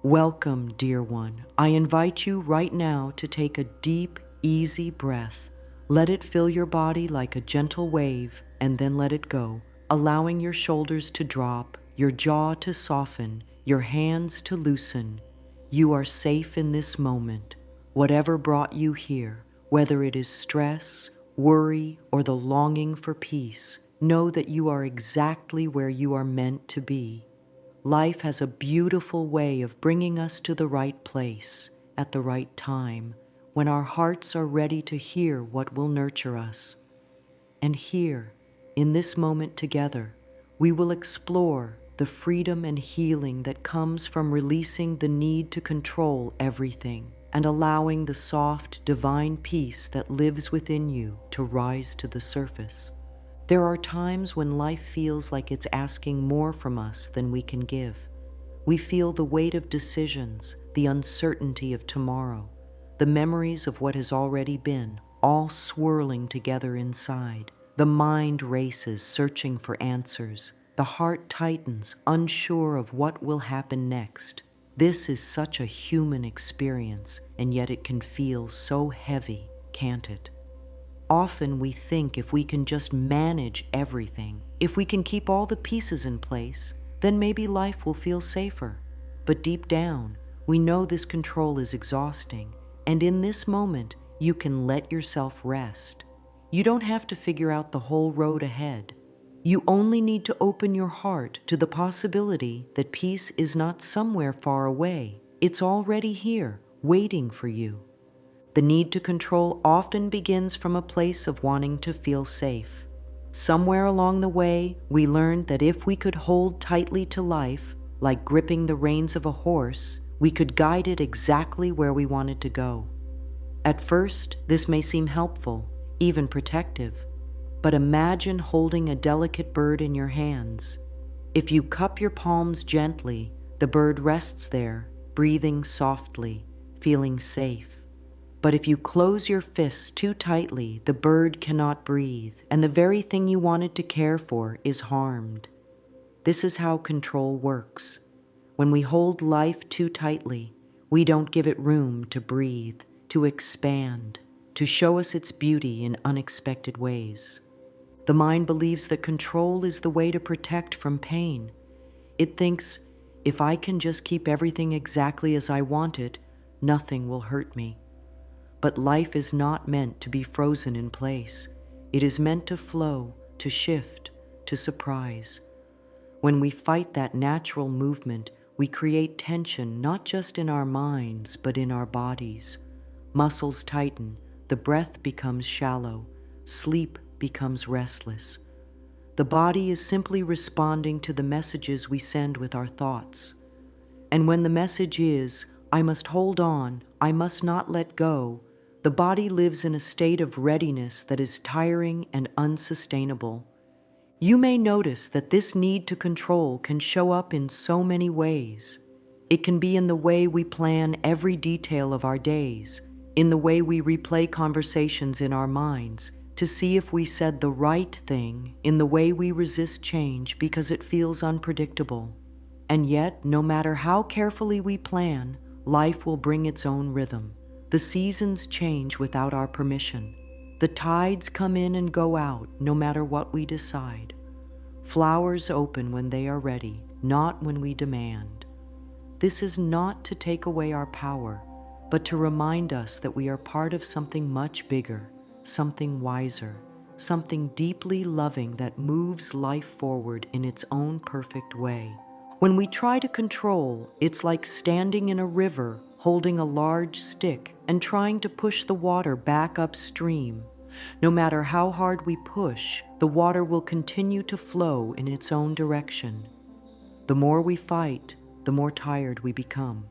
Welcome, dear one. I invite you right now to take a deep, easy breath. Let it fill your body like a gentle wave, and then let it go, allowing your shoulders to drop, your jaw to soften, your hands to loosen. You are safe in this moment. Whatever brought you here, whether it is stress, worry, or the longing for peace, know that you are exactly where you are meant to be. Life has a beautiful way of bringing us to the right place at the right time when our hearts are ready to hear what will nurture us. And here, in this moment together, we will explore the freedom and healing that comes from releasing the need to control everything and allowing the soft, divine peace that lives within you to rise to the surface. There are times when life feels like it's asking more from us than we can give. We feel the weight of decisions, the uncertainty of tomorrow, the memories of what has already been, all swirling together inside. The mind races, searching for answers. The heart tightens, unsure of what will happen next. This is such a human experience, and yet it can feel so heavy, can't it? Often we think if we can just manage everything, if we can keep all the pieces in place, then maybe life will feel safer. But deep down, we know this control is exhausting, and in this moment, you can let yourself rest. You don't have to figure out the whole road ahead. You only need to open your heart to the possibility that peace is not somewhere far away. It's already here, waiting for you. The need to control often begins from a place of wanting to feel safe. Somewhere along the way, we learned that if we could hold tightly to life, like gripping the reins of a horse, we could guide it exactly where we wanted to go. At first, this may seem helpful, even protective, but imagine holding a delicate bird in your hands. If you cup your palms gently, the bird rests there, breathing softly, feeling safe. But if you close your fists too tightly, the bird cannot breathe, and the very thing you wanted to care for is harmed. This is how control works. When we hold life too tightly, we don't give it room to breathe, to expand, to show us its beauty in unexpected ways. The mind believes that control is the way to protect from pain. It thinks, if I can just keep everything exactly as I want it, nothing will hurt me. But life is not meant to be frozen in place. It is meant to flow, to shift, to surprise. When we fight that natural movement, we create tension not just in our minds, but in our bodies. Muscles tighten, the breath becomes shallow, sleep becomes restless. The body is simply responding to the messages we send with our thoughts. And when the message is, I must hold on, I must not let go, the body lives in a state of readiness that is tiring and unsustainable. You may notice that this need to control can show up in so many ways. It can be in the way we plan every detail of our days, in the way we replay conversations in our minds to see if we said the right thing, in the way we resist change because it feels unpredictable. And yet, no matter how carefully we plan, life will bring its own rhythm. The seasons change without our permission. The tides come in and go out, no matter what we decide. Flowers open when they are ready, not when we demand. This is not to take away our power, but to remind us that we are part of something much bigger, something wiser, something deeply loving that moves life forward in its own perfect way. When we try to control, it's like standing in a river, holding a large stick and trying to push the water back upstream. No matter how hard we push, the water will continue to flow in its own direction. The more we fight, the more tired we become.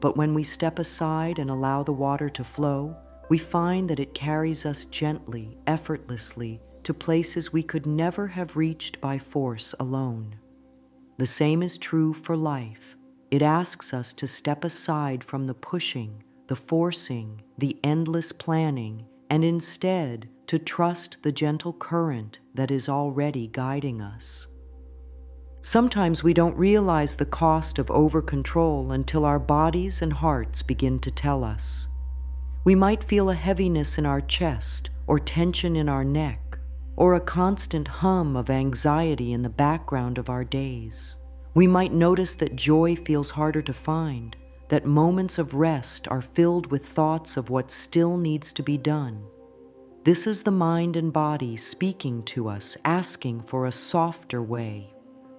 But when we step aside and allow the water to flow, we find that it carries us gently, effortlessly, to places we could never have reached by force alone. The same is true for life. It asks us to step aside from the pushing, the forcing, the endless planning, and instead to trust the gentle current that is already guiding us. Sometimes we don't realize the cost of over-control until our bodies and hearts begin to tell us. We might feel a heaviness in our chest, or tension in our neck, or a constant hum of anxiety in the background of our days. We might notice that joy feels harder to find, that moments of rest are filled with thoughts of what still needs to be done. This is the mind and body speaking to us, asking for a softer way.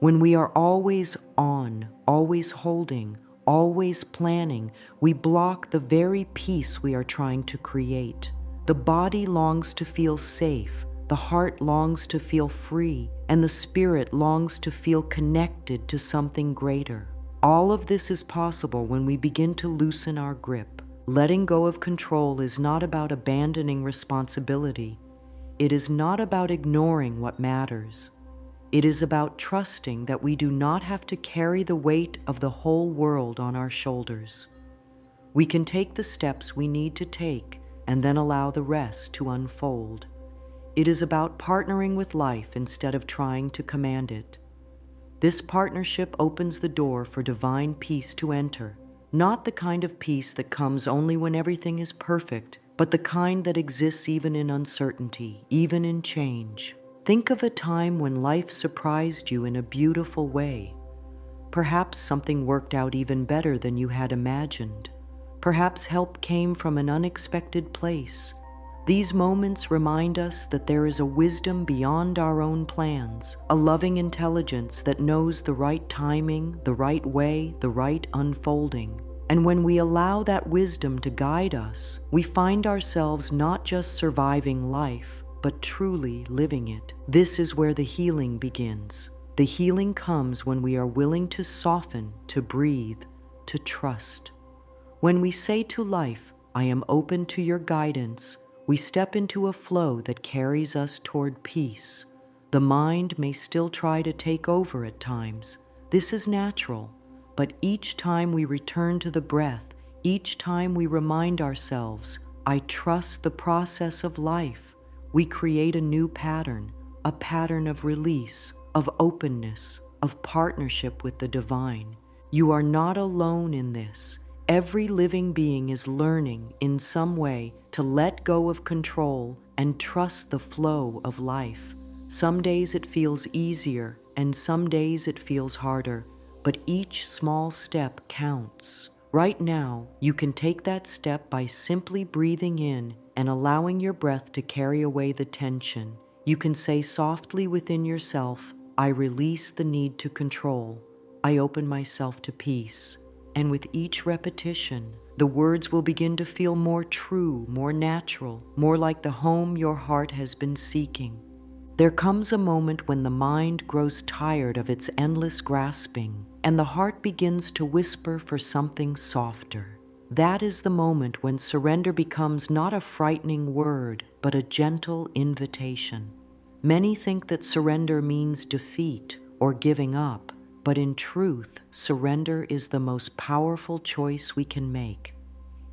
When we are always on, always holding, always planning, we block the very peace we are trying to create. The body longs to feel safe, the heart longs to feel free, and the spirit longs to feel connected to something greater. All of this is possible when we begin to loosen our grip. Letting go of control is not about abandoning responsibility. It is not about ignoring what matters. It is about trusting that we do not have to carry the weight of the whole world on our shoulders. We can take the steps we need to take and then allow the rest to unfold. It is about partnering with life instead of trying to command it. This partnership opens the door for divine peace to enter, not the kind of peace that comes only when everything is perfect, but the kind that exists even in uncertainty, even in change. Think of a time when life surprised you in a beautiful way. Perhaps something worked out even better than you had imagined. Perhaps help came from an unexpected place. These moments remind us that there is a wisdom beyond our own plans, a loving intelligence that knows the right timing, the right way, the right unfolding. And when we allow that wisdom to guide us, we find ourselves not just surviving life, but truly living it. This is where the healing begins. The healing comes when we are willing to soften, to breathe, to trust. When we say to life, "I am open to your guidance," we step into a flow that carries us toward peace. The mind may still try to take over at times. This is natural, but each time we return to the breath, each time we remind ourselves, "I trust the process of life," we create a new pattern, a pattern of release, of openness, of partnership with the divine. You are not alone in this. Every living being is learning, in some way, to let go of control and trust the flow of life. Some days it feels easier, and some days it feels harder, but each small step counts. Right now, you can take that step by simply breathing in and allowing your breath to carry away the tension. You can say softly within yourself, "I release the need to control. I open myself to peace." And with each repetition, the words will begin to feel more true, more natural, more like the home your heart has been seeking. There comes a moment when the mind grows tired of its endless grasping, and the heart begins to whisper for something softer. That is the moment when surrender becomes not a frightening word, but a gentle invitation. Many think that surrender means defeat or giving up, but in truth, surrender is the most powerful choice we can make.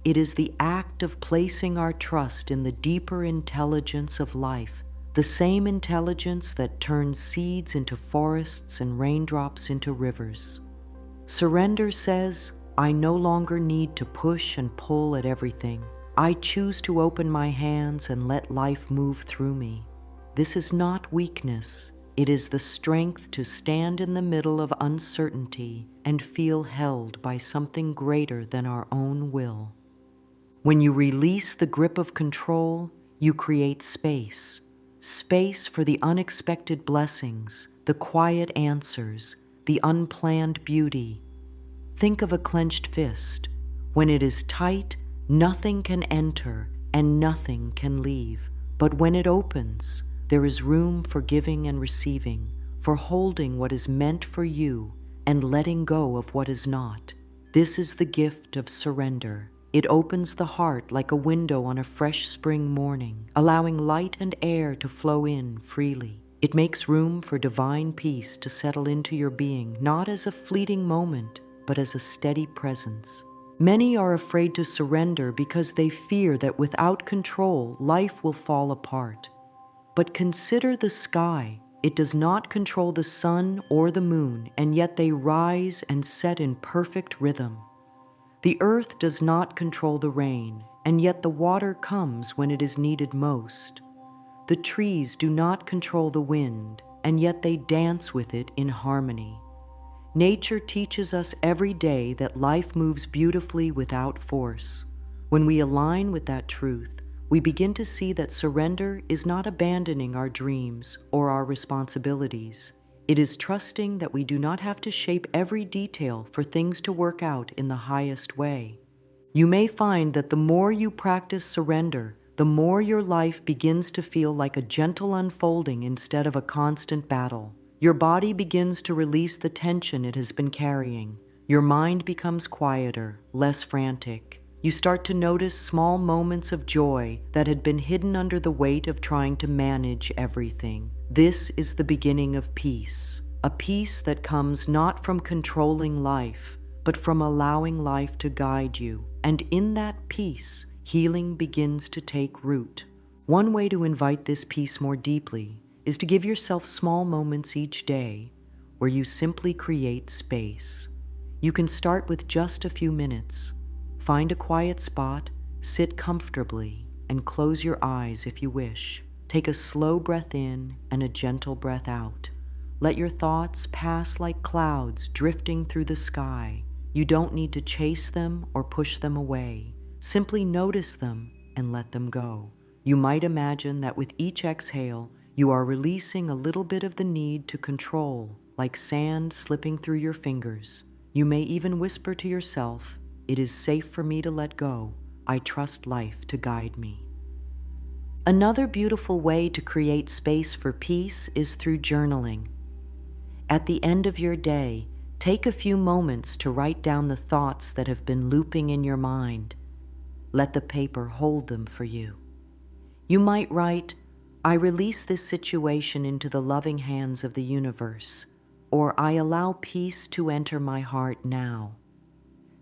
It is the act of placing our trust in the deeper intelligence of life, the same intelligence that turns seeds into forests and raindrops into rivers. Surrender says, "I no longer need to push and pull at everything. I choose to open my hands and let life move through me." This is not weakness. It is the strength to stand in the middle of uncertainty and feel held by something greater than our own will. When you release the grip of control, you create space. Space for the unexpected blessings, the quiet answers, the unplanned beauty. Think of a clenched fist. When it is tight, nothing can enter and nothing can leave. But when it opens, there is room for giving and receiving, for holding what is meant for you and letting go of what is not. This is the gift of surrender. It opens the heart like a window on a fresh spring morning, allowing light and air to flow in freely. It makes room for divine peace to settle into your being, not as a fleeting moment, but as a steady presence. Many are afraid to surrender because they fear that without control, life will fall apart. But consider the sky. It does not control the sun or the moon, and yet they rise and set in perfect rhythm. The earth does not control the rain, and yet the water comes when it is needed most. The trees do not control the wind, and yet they dance with it in harmony. Nature teaches us every day that life moves beautifully without force. When we align with that truth, we begin to see that surrender is not abandoning our dreams or our responsibilities. It is trusting that we do not have to shape every detail for things to work out in the highest way. You may find that the more you practice surrender, the more your life begins to feel like a gentle unfolding instead of a constant battle. Your body begins to release the tension it has been carrying. Your mind becomes quieter, less frantic. You start to notice small moments of joy that had been hidden under the weight of trying to manage everything. This is the beginning of peace, a peace that comes not from controlling life, but from allowing life to guide you. And in that peace, healing begins to take root. One way to invite this peace more deeply is to give yourself small moments each day where you simply create space. You can start with just a few minutes. Find a quiet spot, sit comfortably, and close your eyes if you wish. Take a slow breath in and a gentle breath out. Let your thoughts pass like clouds drifting through the sky. You don't need to chase them or push them away. Simply notice them and let them go. You might imagine that with each exhale, you are releasing a little bit of the need to control, like sand slipping through your fingers. You may even whisper to yourself, "It is safe for me to let go. I trust life to guide me." Another beautiful way to create space for peace is through journaling. At the end of your day, take a few moments to write down the thoughts that have been looping in your mind. Let the paper hold them for you. You might write, "I release this situation into the loving hands of the universe," or "I allow peace to enter my heart now."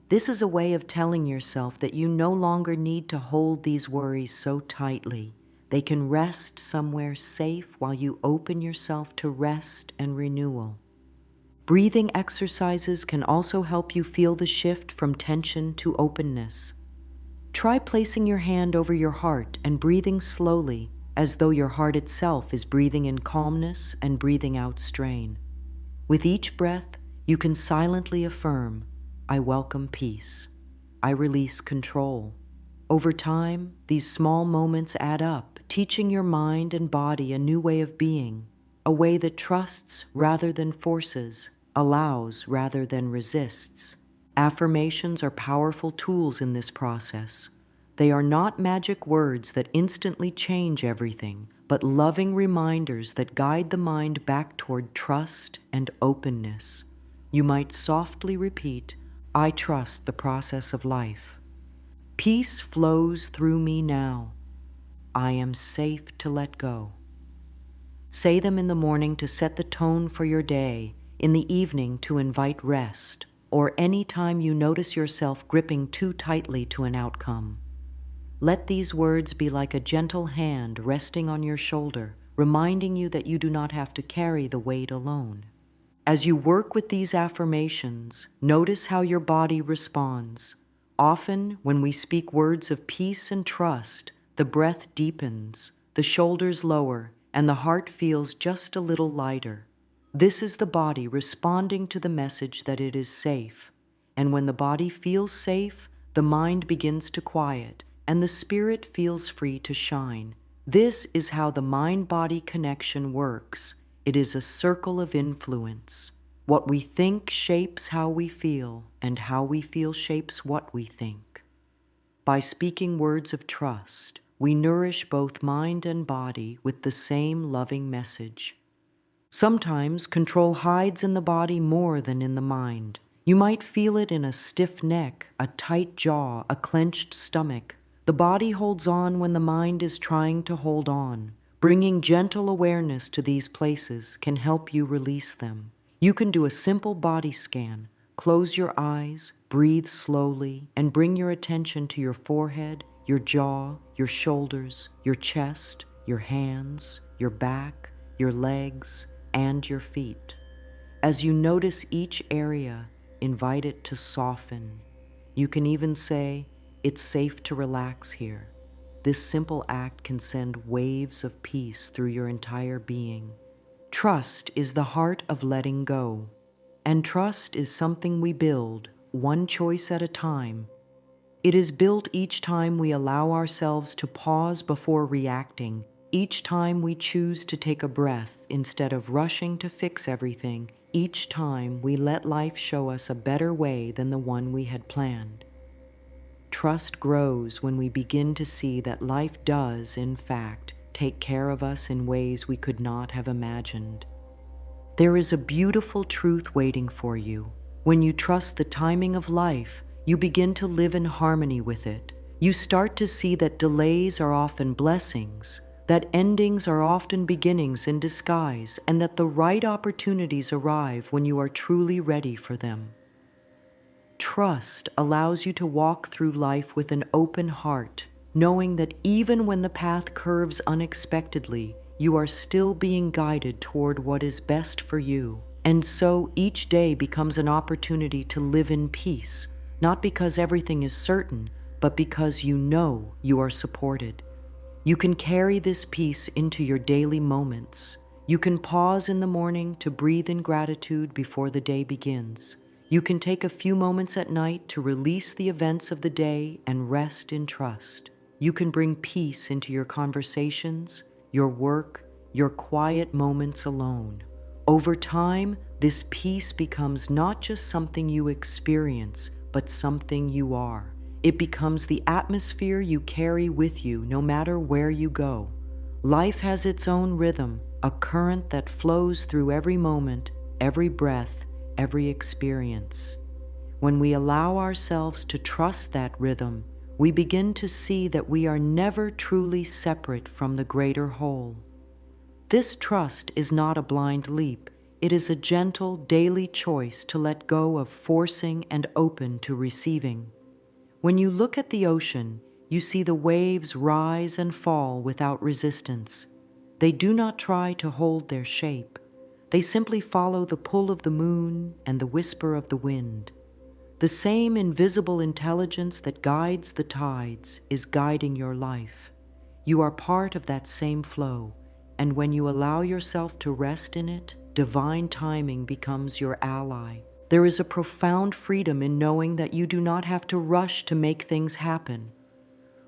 This is a way of telling yourself that you no longer need to hold these worries so tightly. They can rest somewhere safe while you open yourself to rest and renewal. Breathing exercises can also help you feel the shift from tension to openness. Try placing your hand over your heart and breathing slowly, as though your heart itself is breathing in calmness and breathing out strain. With each breath, you can silently affirm, "I welcome peace. I release control." Over time, these small moments add up, teaching your mind and body a new way of being, a way that trusts rather than forces, allows rather than resists. Affirmations are powerful tools in this process. They are not magic words that instantly change everything, but loving reminders that guide the mind back toward trust and openness. You might softly repeat, "I trust the process of life. Peace flows through me now. I am safe to let go." Say them in the morning to set the tone for your day, in the evening to invite rest, or any time you notice yourself gripping too tightly to an outcome. Let these words be like a gentle hand resting on your shoulder, reminding you that you do not have to carry the weight alone. As you work with these affirmations, notice how your body responds. Often, when we speak words of peace and trust, the breath deepens, the shoulders lower, and the heart feels just a little lighter. This is the body responding to the message that it is safe. And when the body feels safe, the mind begins to quiet, and the spirit feels free to shine. This is how the mind-body connection works. It is a circle of influence. What we think shapes how we feel, and how we feel shapes what we think. By speaking words of trust, we nourish both mind and body with the same loving message. Sometimes control hides in the body more than in the mind. You might feel it in a stiff neck, a tight jaw, a clenched stomach. The body holds on when the mind is trying to hold on. Bringing gentle awareness to these places can help you release them. You can do a simple body scan. Close your eyes, breathe slowly, and bring your attention to your forehead, your jaw, your shoulders, your chest, your hands, your back, your legs, and your feet. As you notice each area, invite it to soften. You can even say, "It's safe to relax here." This simple act can send waves of peace through your entire being. Trust is the heart of letting go, and trust is something we build, one choice at a time. It is built each time we allow ourselves to pause before reacting, each time we choose to take a breath instead of rushing to fix everything, each time we let life show us a better way than the one we had planned. Trust grows when we begin to see that life does, in fact, take care of us in ways we could not have imagined. There is a beautiful truth waiting for you. When you trust the timing of life, you begin to live in harmony with it. You start to see that delays are often blessings, that endings are often beginnings in disguise, and that the right opportunities arrive when you are truly ready for them. Trust allows you to walk through life with an open heart, knowing that even when the path curves unexpectedly, you are still being guided toward what is best for you. And so each day becomes an opportunity to live in peace, not because everything is certain, but because you know you are supported. You can carry this peace into your daily moments. You can pause in the morning to breathe in gratitude before the day begins. You can take a few moments at night to release the events of the day and rest in trust. You can bring peace into your conversations, your work, your quiet moments alone. Over time, this peace becomes not just something you experience, but something you are. It becomes the atmosphere you carry with you no matter where you go. Life has its own rhythm, a current that flows through every moment, every breath, every experience. When we allow ourselves to trust that rhythm, we begin to see that we are never truly separate from the greater whole. This trust is not a blind leap. It is a gentle, daily choice to let go of forcing and open to receiving. When you look at the ocean, you see the waves rise and fall without resistance. They do not try to hold their shape. They simply follow the pull of the moon and the whisper of the wind. The same invisible intelligence that guides the tides is guiding your life. You are part of that same flow, and when you allow yourself to rest in it, divine timing becomes your ally. There is a profound freedom in knowing that you do not have to rush to make things happen.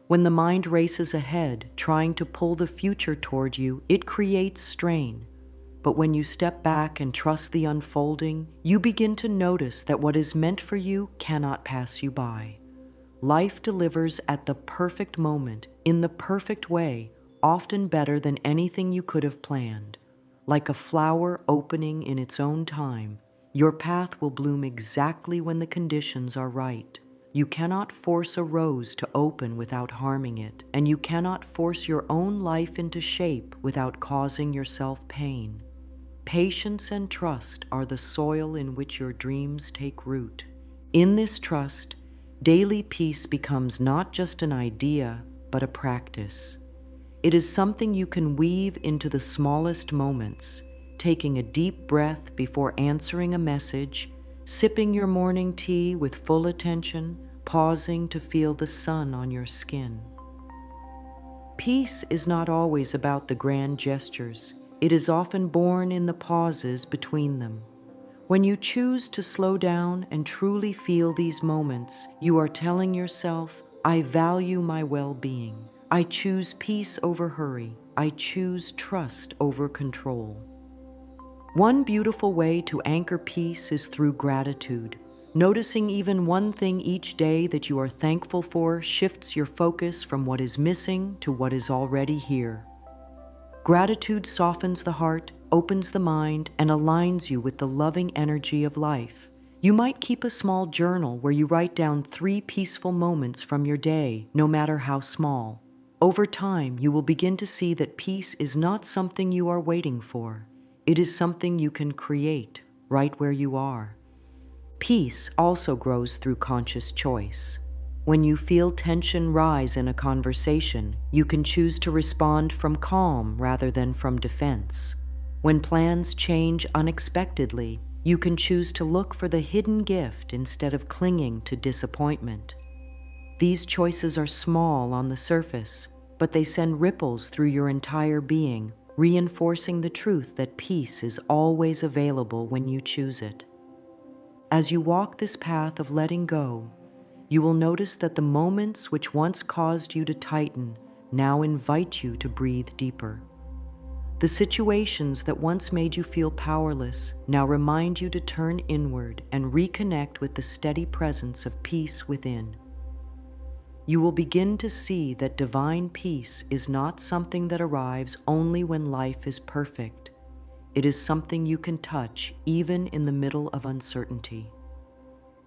When the mind races ahead, trying to pull the future toward you, it creates strain. But when you step back and trust the unfolding, you begin to notice that what is meant for you cannot pass you by. Life delivers at the perfect moment, in the perfect way, often better than anything you could have planned. Like a flower opening in its own time, your path will bloom exactly when the conditions are right. You cannot force a rose to open without harming it, and you cannot force your own life into shape without causing yourself pain. Patience and trust are the soil in which your dreams take root. In this trust, daily peace becomes not just an idea, but a practice. It is something you can weave into the smallest moments, taking a deep breath before answering a message, sipping your morning tea with full attention, pausing to feel the sun on your skin. Peace is not always about the grand gestures. It is often born in the pauses between them. When you choose to slow down and truly feel these moments, you are telling yourself, "I value my well-being. I choose peace over hurry. I choose trust over control." One beautiful way to anchor peace is through gratitude. Noticing even one thing each day that you are thankful for shifts your focus from what is missing to what is already here. Gratitude softens the heart, opens the mind, and aligns you with the loving energy of life. You might keep a small journal where you write down 3 peaceful moments from your day, no matter how small. Over time, you will begin to see that peace is not something you are waiting for. It is something you can create right where you are. Peace also grows through conscious choice. When you feel tension rise in a conversation, you can choose to respond from calm rather than from defense. When plans change unexpectedly, you can choose to look for the hidden gift instead of clinging to disappointment. These choices are small on the surface, but they send ripples through your entire being, reinforcing the truth that peace is always available when you choose it. As you walk this path of letting go, you will notice that the moments which once caused you to tighten now invite you to breathe deeper. The situations that once made you feel powerless now remind you to turn inward and reconnect with the steady presence of peace within. You will begin to see that divine peace is not something that arrives only when life is perfect. It is something you can touch even in the middle of uncertainty.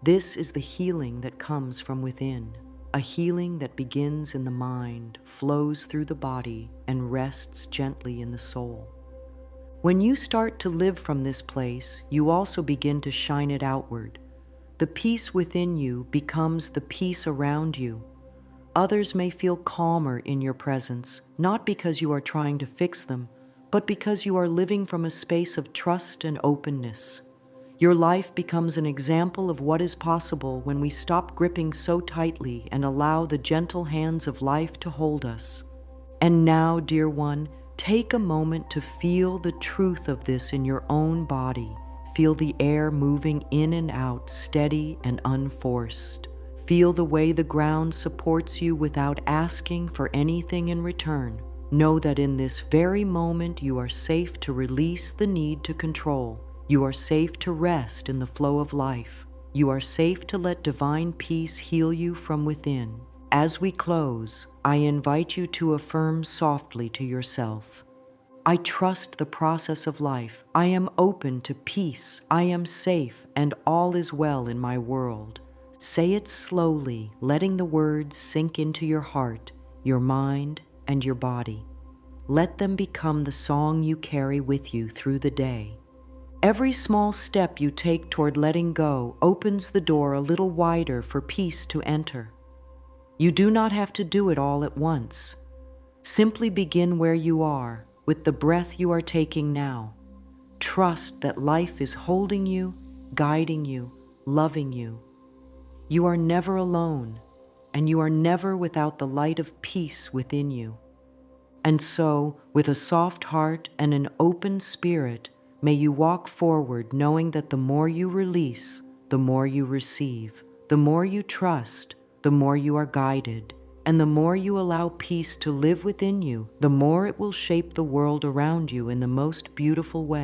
This is the healing that comes from within, a healing that begins in the mind, flows through the body, and rests gently in the soul. When you start to live from this place, you also begin to shine it outward. The peace within you becomes the peace around you. Others may feel calmer in your presence, not because you are trying to fix them, but because you are living from a space of trust and openness. Your life becomes an example of what is possible when we stop gripping so tightly and allow the gentle hands of life to hold us. And now, dear one, take a moment to feel the truth of this in your own body. Feel the air moving in and out, steady and unforced. Feel the way the ground supports you without asking for anything in return. Know that in this very moment you are safe to release the need to control. You are safe to rest in the flow of life. You are safe to let divine peace heal you from within. As we close, I invite you to affirm softly to yourself, I trust the process of life. I am open to peace. I am safe, and all is well in my world. Say it slowly, letting the words sink into your heart, your mind, and your body. Let them become the song you carry with you through the day. Every small step you take toward letting go opens the door a little wider for peace to enter. You do not have to do it all at once. Simply begin where you are, with the breath you are taking now. Trust that life is holding you, guiding you, loving you. You are never alone, and you are never without the light of peace within you. And so, with a soft heart and an open spirit, may you walk forward knowing that the more you release, the more you receive. The more you trust, the more you are guided. And the more you allow peace to live within you, the more it will shape the world around you in the most beautiful way.